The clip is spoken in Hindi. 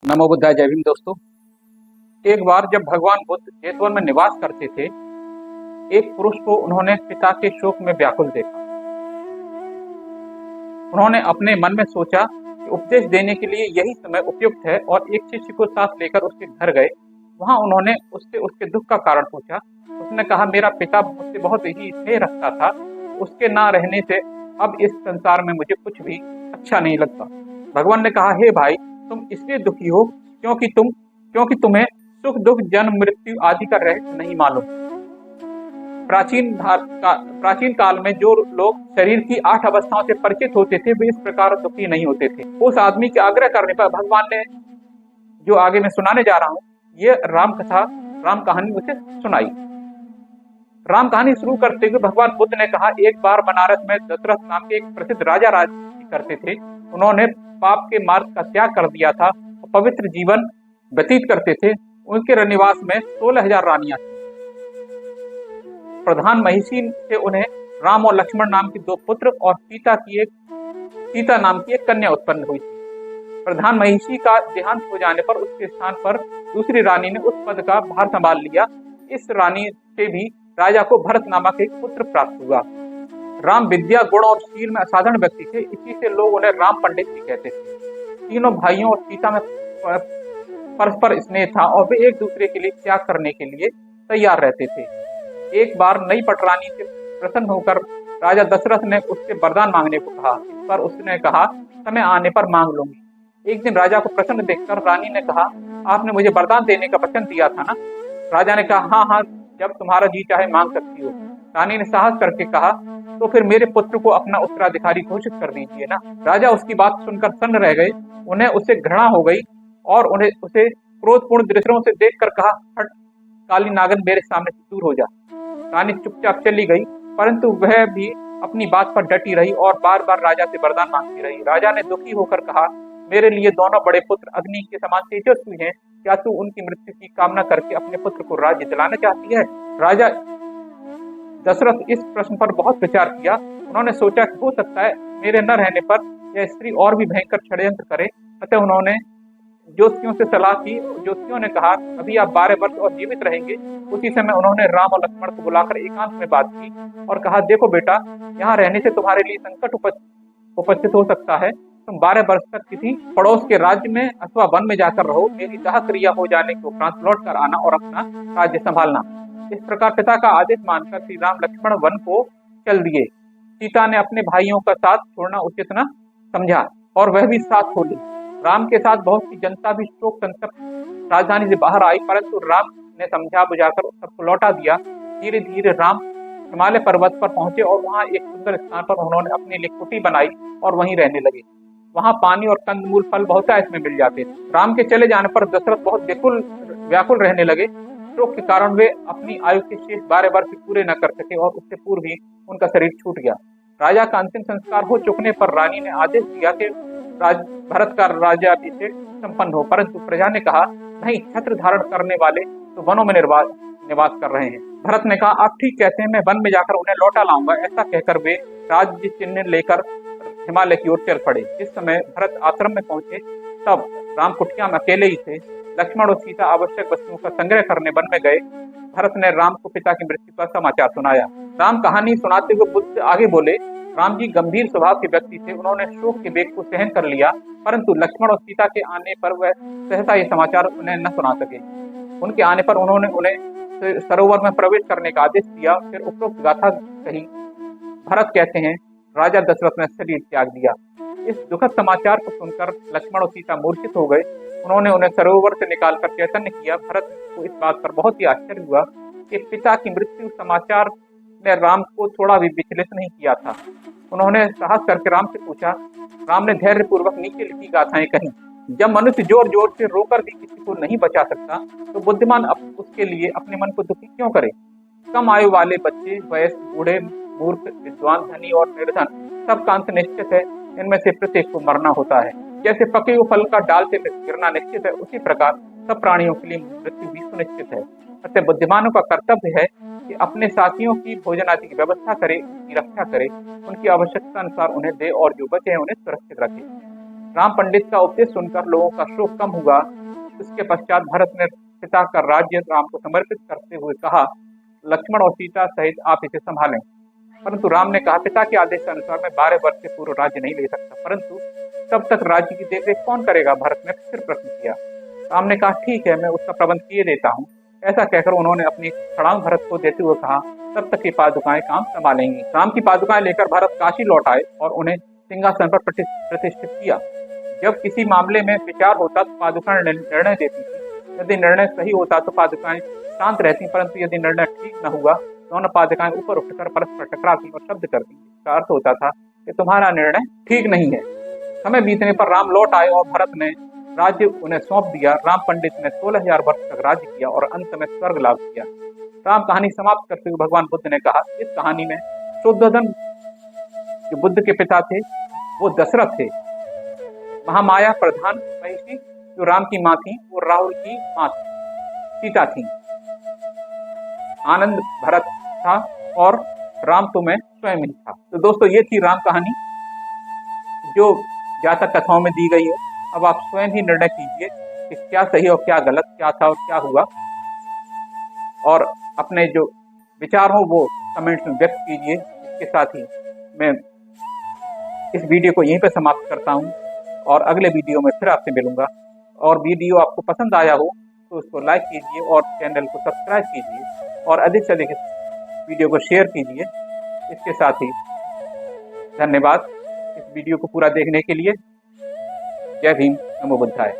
नमो बुद्धाय। जय भीम दोस्तों। एक बार जब भगवान बुद्ध जेतवन में निवास करते थे, एक पुरुष को उन्होंने पिता के शोक में व्याकुल देखा। उन्होंने अपने मन में सोचा कि उपदेश देने के लिए यही समय उपयुक्त है और एक शिष्य को साथ लेकर उसके घर गए। वहां उन्होंने उससे उसके दुख का कारण पूछा। उसने कहा, मेरा पिता मुझसे बहुत ही स्नेह रखता था, उसके ना रहने से अब इस संसार में मुझे कुछ भी अच्छा नहीं लगता। भगवान ने कहा, हे भाई, तुम इसलिए दुखी हो क्योंकि तुम्हें सुख दुख जन्म मृत्यु आदि का रहस्य नहीं मालूम। प्राचीन काल में जो लोग शरीर की 8 अवस्थाओं से परिचित होते थे, वे इस प्रकार दुखी नहीं होते थे। उस आदमी के आग्रह करने पर भगवान ने, जो आगे मैं सुनाने जा रहा हूँ, ये राम कहानी उसे सुनाई। राम कहानी शुरू करते हुए भगवान बुद्ध ने कहा, एक बार बनारस में दशरथ नाम के एक प्रसिद्ध राजा राज करते थे। उन्होंने पाप के मार्ग का त्याग कर दिया था और पवित्र जीवन व्यतीत करते थे। उनके निवास में 16,000 रानियां थी। प्रधान महिषी से उन्हें राम और लक्ष्मण नाम के 2 पुत्र और सीता नाम की एक कन्या उत्पन्न हुई थी। प्रधान महिषी का देहांत हो जाने पर उसके स्थान पर दूसरी रानी ने उस पद का भार संभाल लिया। इस रानी से भी राजा को भरत नामक एक पुत्र प्राप्त हुआ। राम विद्या, गुण और शील में असाधारण व्यक्ति थे, इसी से लोग उन्हें राम पंडित भी कहते थे। तीनों भाइयों और सीता में परस्पर स्नेह था और वे एक दूसरे के लिए त्याग करने के लिए तैयार रहते थे। एक बार नई पटरानी से प्रसन्न होकर राजा दशरथ ने उससे वरदान मांगने को कहा। इस पर उसने कहा, समय आने पर मांग लूंगी। एक दिन राजा को प्रसन्न देखकर रानी ने कहा, आपने मुझे वरदान देने का वचन दिया था ना? राजा ने कहा, हाँ हाँ, जब तुम्हारा जी चाहे मांग सकती हो। रानी ने साहस करके कहा, तो फिर मेरे पुत्र को अपना उत्तराधिकारी घोषित कर दीजिए ना। राजा उसकी बात सुनकर सन्न रह गए। उन्हें उससे घृणा हो गई और उन्हें उसे क्रोधपूर्ण दृष्टियों से देखकर कहा, हट काली नागन, मेरे सामने से दूर हो जा। रानी चुपचाप चली गई, परंतु वह भी अपनी बात पर डटी रही और बार बार राजा से वरदान मांगती रही। राजा ने दुखी होकर कहा, मेरे लिए दोनों बड़े पुत्र अग्नि के समान तेजस्वी हैं, क्या तू उनकी मृत्यु की कामना करके अपने पुत्र को राज्य दिलाना चाहती है? राजा दशरथ इस प्रश्न पर बहुत विचार किया। उन्होंने सोचा कि हो सकता है मेरे न रहने पर यह स्त्री और भी भयंकर षड्यंत्र करे। अतः उन्होंने ज्योतिषियों से सलाह की। ज्योतिषियों ने कहा, अभी आप 12 वर्ष और जीवित रहेंगे। उसी समय उन्होंने राम और लक्ष्मण को बुलाकर एकांत में बात की और कहा, देखो बेटा, यहाँ रहने से तुम्हारे लिए संकट उपस्थित हो सकता है। तुम 12 वर्ष तक किसी पड़ोस के राज्य में अथवा वन में जाकर रहो। मेरी दाह क्रिया हो जाने के उपरांत लौट कर आना और अपना राज्य संभालना। इस प्रकार पिता का आदेश मानकर श्री राम लक्ष्मण वन को चल दिए। सीता ने अपने भाइयों का साथ छोड़ना उचित न समझा और वह भी साथ छोड़ ली। राम के साथ बहुत सी जनता भी शोक संतप्त राजधानी से बाहर आई, परंतु राम ने समझा बुझाकर सबको लौटा दिया। धीरे धीरे राम हिमालय पर्वत पर पहुंचे और वहां एक सुंदर स्थान पर उन्होंने अपने लिए कुटी बनाई और वहीं रहने लगे। वहां पानी और कंदमूल फल बहुतायत में मिल जाते थे। राम के चले जाने पर दशरथ बहुत व्याकुल रहने लगे। शोक के कारण वे अपनी आयु के शेष 12 वर्ष पूरे न कर सके और उससे पूर्व ही उनका शरीर छूट गया। राजा का अंतिम संस्कार हो चुकने पर रानी ने आदेश दिया कि भरत का राज्याभिषेक संपन्न हो, परंतु प्रजा ने कहा, नहीं, छत्र धारण करने वाले तो वनों में निवास कर रहे हैं। भरत ने कहा, आप ठीक कहते हैं, मैं वन में जाकर उन्हें लौटा लाऊंगा। ऐसा कहकर वे राज्य चिन्ह लेकर हिमालय की ओर चल पड़े। जिस समय भरत आश्रम में पहुंचे, तब राम कुटिया में अकेले ही थे। लक्ष्मण और सीता आवश्यक वस्तुओं का संग्रह करने वन में गए। भरत ने राम को पिता की मृत्यु का समाचार सुनाया। राम कहानी सुनाते हुए बुद्ध आगे बोले, राम जी गंभीर स्वभाव के व्यक्ति थे। उन्होंने शोक के वेग को सहन कर लिया, परंतु लक्ष्मण और सीता के आने पर वह सहसा ये समाचार उन्हें न सुना सके। उनके आने पर उन्होंने उन्हें सरोवर में प्रवेश करने का आदेश दिया। फिर उपरोक्त गाथा कही। भरत कहते हैं, राजा दशरथ ने शरीर त्याग दिया। इस दुखद समाचार को सुनकर लक्ष्मण और सीता मूर्छित हो गए। उन्होंने उन्हें सरोवर से निकालकर चैतन्य किया। भरत को इस बात पर बहुत ही आश्चर्य हुआ कि पिता की मृत्यु समाचार ने राम को थोड़ा भी विचलित नहीं किया था। उन्होंने साहस करके राम से पूछा। राम ने धैर्य पूर्वक नीचे लिखी गाथाएं कही। जब मनुष्य जोर जोर से रोकर भी किसी को नहीं बचा सकता, तो बुद्धिमान उसके लिए अपने मन को दुखी क्यों करे? कम आयु वाले बच्चे, वयस्क, बूढ़े, मूर्ख, विद्वान, धनी और निर्धन, सबका अंत निश्चित है। इनमें से प्रत्येक को मरना होता है। जैसे पके हुए फल का डाल से गिरना निश्चित है, उसी प्रकार सब प्राणियों के लिए मृत्यु भी सुनिश्चित है। अतः बुद्धिमानों का कर्तव्य है कि अपने साथियों की भोजन आदि की व्यवस्था करे, उनकी रक्षा करे, उनकी आवश्यकता अनुसार उन्हें दे और जो बचे हैं उन्हें सुरक्षित रखे। राम पंडित का उपदेश सुनकर लोगों का शोक कम हुआ। इसके पश्चात भरत ने पिता का राज्य राम को समर्पित करते हुए कहा, लक्ष्मण और सीता सहित आप इसे संभालें। परंतु राम ने कहा, पिता के आदेश के अनुसार मैं 12 वर्ष से पूर्व राज्य नहीं ले सकता, परंतु तब तक राज्य की देखरेख कौन करेगा? भरत ने फिर प्रश्न किया। राम ने कहा, ठीक है, मैं उसका प्रबंध किए देता हूँ। ऐसा कहकर उन्होंने अपनी छड़ांग भरत को देते हुए कहा, तब तक की पादुकाएं काम संभालेंगी। राम की पादुकाएं लेकर भरत काशी लौट आए और उन्हें सिंहासन पर प्रतिष्ठित किया। जब किसी मामले में विचार होता तो पादुकाएं निर्णय देती थी। यदि निर्णय सही होता तो पादुकाएं शांत रहती, परंतु यदि निर्णय ठीक न हुआ, दोनों पादुकाएं ऊपर उठकर परस्पर टकराती और शब्द करती। इसका अर्थ होता था कि तुम्हारा निर्णय ठीक नहीं है। समय बीतने पर राम लौट आए और भरत ने राज्य उन्हें सौंप दिया। राम पंडित ने 16,000 वर्ष तक राज्य किया और अंत में स्वर्ग लाभ किया। राम कहानी समाप्त करते हुए भगवान बुद्ध ने कहा, इस कहानी में शुद्धोधन जो बुद्ध के पिता थे वो दशरथ थे। महामाया प्रधान महिषी जो राम की माँ थी वो राहुल की माँ सीता थी। आनंद भरत था और राम तो मैं स्वयं ही था। तो दोस्तों, ये थी राम कहानी जो जातक कथाओं में दी गई है। अब आप स्वयं ही निर्णय कीजिए कि क्या सही और क्या गलत, क्या था और क्या हुआ, और अपने जो विचार हो वो कमेंट्स में व्यक्त कीजिए। इसके साथ ही मैं इस वीडियो को यहीं पर समाप्त करता हूं और अगले वीडियो में फिर आपसे मिलूंगा। और वीडियो आपको पसंद आया हो तो उसको लाइक कीजिए और चैनल को सब्सक्राइब कीजिए और अधिक से अधिक वीडियो को शेयर कीजिए। इसके साथ ही धन्यवाद इस वीडियो को पूरा देखने के लिए। जय भीम, नमो बुद्धाय।